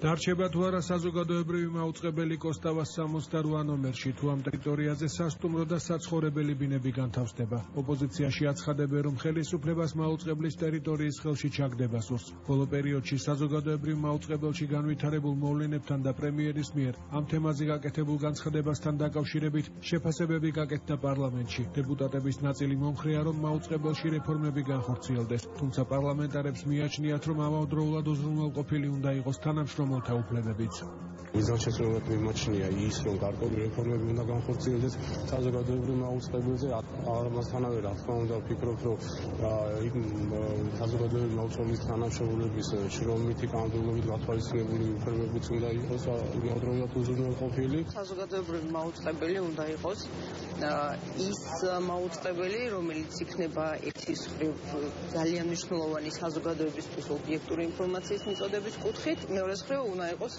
დარჩება თუ არა საზოგადოებრივი მაუწყებელი კოსტავას 68 ნომერში, თუ ამ ტერიტორიაზე სასტუმრო და საცხოვრებელი ბინები განთავსდება. ოპოზიციაში აცხადებენ, რომ ხელისუფლებას მაუწყებლის ტერიტორიის ხელში ჩაგდება სურს. ბოლო პერიოდში საზოგადოებრივ მაუწყებელში განვითარებულ მოვლენებთან და პრემიერის მიერ ამ თემაზე გაკეთებულ განცხადებასთან დაკავშირებით შეფასებები გაკეთდა პარლამენტში. დეპუტატების ნაწილი მომხრეა, რომ მაუწყებელში რეფორმები განხორციელდეს, თუმცა პარლამენტარებს მიაჩნიათ, რომ ამავდროულად უზრუნველყოფილი უნდა იყოს თანამშრომელთა უფლებებიც. მიზანშეწონილად მიმოჩნია ის, რომ გარკვეული რეფორმები უნდა განხორციელდეს საზოგადოებრივ მაუწყებელზე. ამასთანავე, რა თქმა უნდა, ვფიქრობ, რომ საზოგადოებრივ მაუწყებლის თანამშრომლების შრომითი კანონმდებლობით გათვალისწინებული უფლებებიც უნდა იყოს ამავდროულად უზრუნველყოფილი. საზოგადოებრივი მაუწყებელი უნდა იყოს ის მაუწყებელი, რომელიც იქნება ერთის მხრივ ძალიან მნიშვნელოვანი საზოგადოებისთვის ობიექტური ინფორმაციის მიწოდების კუთხით, მეორეს მხრივ უნდა იყოს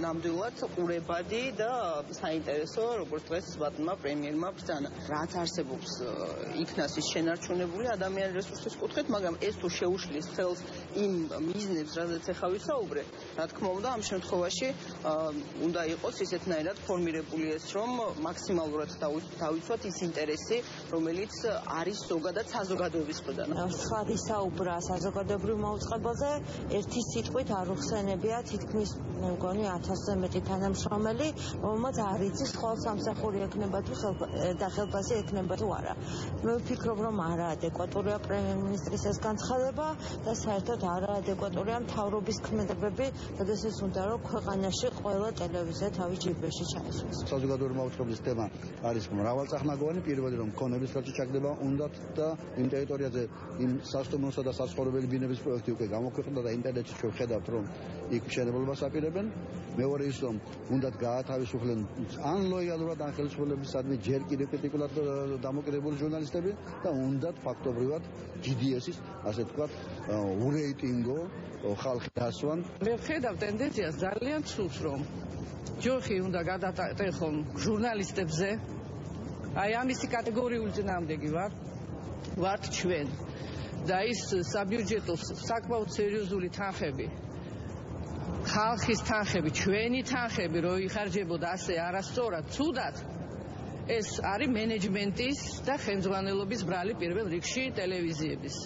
ნამდვილად ყურებადი და საინტერესო, როგორც დღეს ბატონმა პრემიერმა ბრძანა. რაც არსებობს იქნას ის შენარჩუნებული ადამიანის რესურსის კუთხით, მაგრამ ეს თუ შეუშლის ხელს იმ მიზნებს, რაზეც ახლა ვისაუბრე, რა თქმა უნდა, ამ შემთხვევაში უნდა იყოს ისეთნაირად ფორმირებული ეს, რომ მაქსიმალურად დავიცვათ ის ინტერესი, რომელიც არის ზოგადად საზოგადოების მხრიდან. სხვა ვისაუბრა საზოგადოებრივ მაუწყებელზე, ერთი სიტყვით არ უხსენებია თითქმის მე მგონი 1000-ზე მეტი თანამშრომელი, რომელმაც არ იცის ხოლმე სამსახური ექნება თუ დახელფასი ექნება თუ არა. მე ვფიქრობ, რომ არაადეკვატურია პრემიერ-მინისტრის ეს განცხადება და საერთოდ არაადეკვატურია მთავრობის ქმედებები, როდესაც უნდა რომ ქვეყანაში ყველა ტელევიზია თავის ჯიბეში ჩაისვას. საზოგადოებრივი მაუწყებლის თემა არის მრავალწახნაგოვანი, პირველი რომ ქონების ხელში ჩაგდება უნდათ და იმ ტერიტორიაზე იმ სასტუმროსა და საცხოვრებელი ბინების პროექტი უკვე გამოქვეყნდა და ინტერნეტში ჩვენ ვხედავთ, რომ იქ მშენებლობას აპირებენ. მეორე ის რომ უნდათ გაათავისუფლენ ან ლოიალურად ან ხელისუფლებისადმი ჯერ კიდევ კრიტიკულად დამოკიდებული ჟურნალისტები და უნდათ ფაქტობრივად GDS-ის, ასე ვთქვათ, ურეიტინგო ხალხი დასვან. მე ვხედავ ტენდენციას ძალიან ცუდს, რომ ჯოხი უნდა გადატეხონ ჟურნალისტებზე. აი ამისი კატეგორიული წინააღმდეგი ვართ ჩვენ. და ის საბიუჯეტო საკმაოდ სერიოზული თანხები, ხალხის თანხები, ჩვენი თანხები, რო იხარჯებოდა ასე არასწორად, ცუდად, ეს არის მენეჯმენტის და ხელმძღვანელობის ბრალი პირველ რიგში ტელევიზიების.